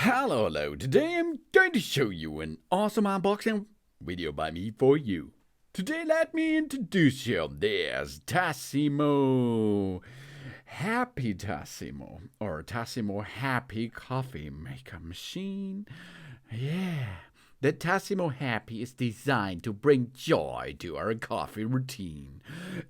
Hello. Today I'm going to show you an awesome unboxing video by me for you. Today let me introduce you. There's Tassimo Happy Tassimo or Tassimo Happy Coffee Maker Machine. Yeah. The Tassimo Happy is designed to bring joy to our coffee routine.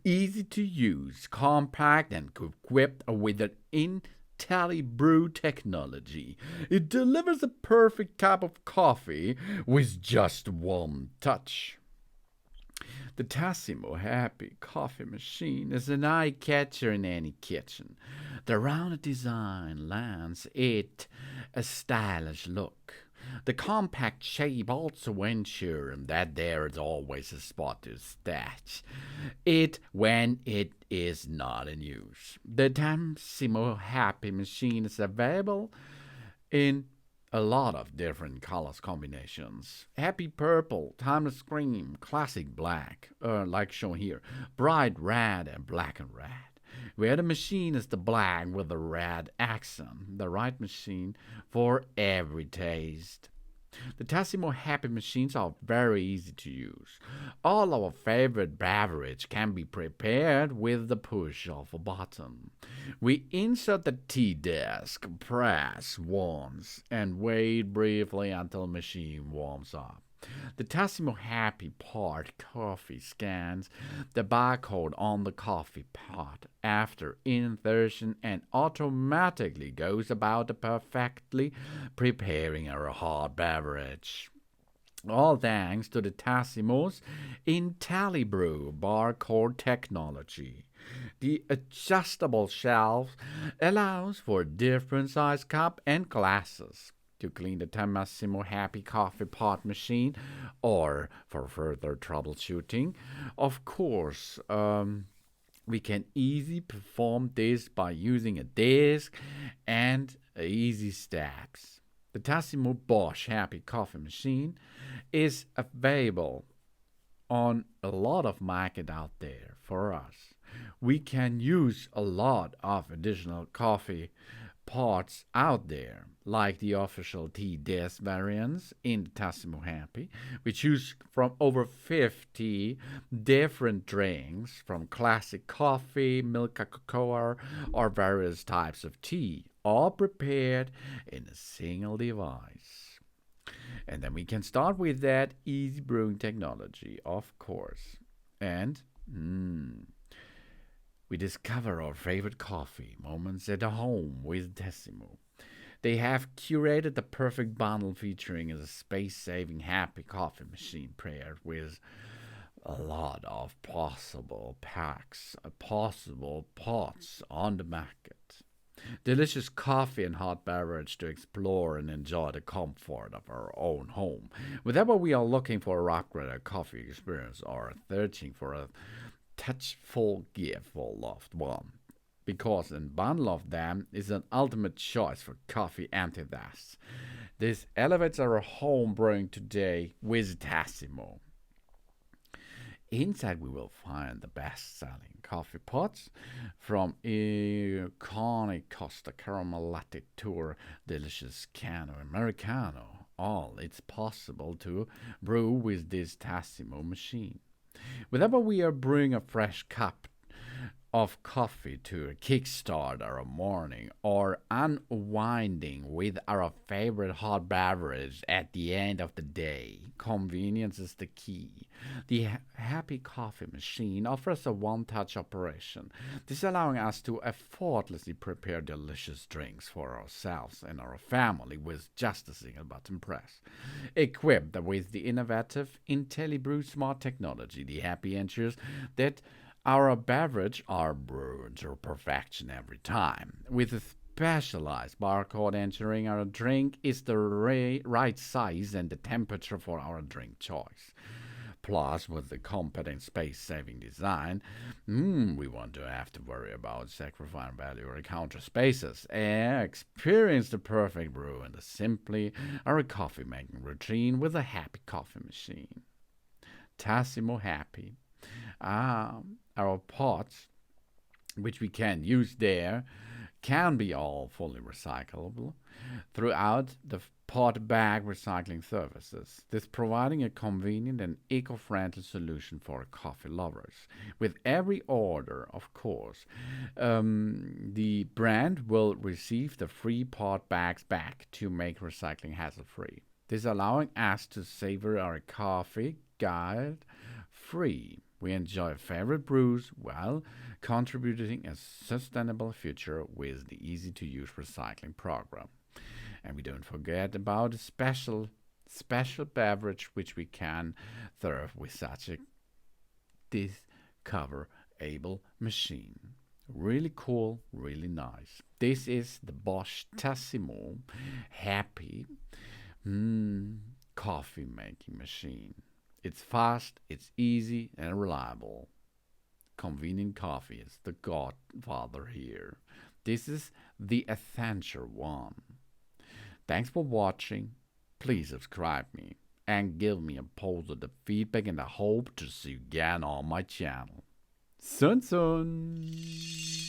Easy to use, compact, and equipped with an IntelliBrew technology. It delivers a perfect cup of coffee with just one touch. The Tassimo Happy Coffee Machine is an eye catcher in any kitchen. The rounded design lends it a stylish look. The compact shape also ensures that there is always a spot to stash it when it is not in use. The Tassimo Happy Machine is available in a lot of different colors combinations. Happy purple, timeless cream, classic black, like shown here, bright red and black and red. Where the machine is the black with the red accent, the right machine for every taste. The Tassimo Happy Machines are very easy to use. All our favorite beverage can be prepared with the push of a button. We insert the tea desk, press once, and wait briefly until the machine warms up. The Tassimo Happy Pot coffee scans the barcode on the coffee pot after insertion and automatically goes about perfectly preparing our hot beverage. All thanks to the Tassimo's IntelliBrew barcode technology. The adjustable shelf allows for different size cup and glasses to clean the Tassimo Happy Coffee Pot machine or for further troubleshooting. Of course, we can easily perform this by using a disc and easy steps. The Tassimo Bosch Happy Coffee Machine is available on a lot of market out there for us. We can use a lot of additional coffee pots out there, like the official tea desk variants in the Tassimo Happy. We choose from over 50 different drinks, from classic coffee, milk cocoa, or various types of tea, all prepared in a single device. And then we can start with that easy brewing technology, of course. And we discover our favorite coffee moments at home with Tassimo. They have curated the perfect bundle featuring a space-saving happy coffee machine paired with a lot of possible packs, possible pots on the market. Delicious coffee and hot beverage to explore and enjoy the comfort of our own home. Whenever we are looking for a upgraded coffee experience or searching for a touchful gift for a loved one, because a bundle of them is an ultimate choice for coffee enthusiasts. This elevates our home brewing today with Tassimo. Inside, we will find the best selling coffee pots from iconic Costa Caramel Latte Tour, delicious Cano Americano. All it's possible to brew with this Tassimo machine. Whenever we are brewing a fresh cup of coffee to kickstart our morning or unwinding with our favorite hot beverage at the end of the day, convenience is the key. The Happy Coffee Machine offers a one-touch operation, this allowing us to effortlessly prepare delicious drinks for ourselves and our family with just a single button press. Equipped with the innovative IntelliBrew Smart technology, the Happy ensures that our beverage are brewed to perfection every time, with a specialized barcode ensuring our drink is the right size and the temperature for our drink choice. Plus, with the competent space-saving design, we won't have to worry about sacrificing value or counter spaces and experience the perfect brew and simply our coffee-making routine with a happy coffee machine. Tassimo Happy. Our pots, which we can use there, can be all fully recyclable throughout the pod bag recycling services, this providing a convenient and eco-friendly solution for coffee lovers. With every order, of course, the brand will receive the free pod bags back to make recycling hassle-free. This allowing us to savor our coffee guide free. We enjoy favorite brews while contributing a sustainable future with the easy-to-use recycling program. And we don't forget about a special beverage which we can serve with such a discoverable machine. Really cool, really nice. This is the Bosch Tassimo Happy coffee making machine. It's fast, it's easy, and reliable. Convenient coffee is the godfather here. This is the essential one. Thanks for watching. Please subscribe me and give me a positive feedback, and I hope to see you again on my channel. Sun Sun!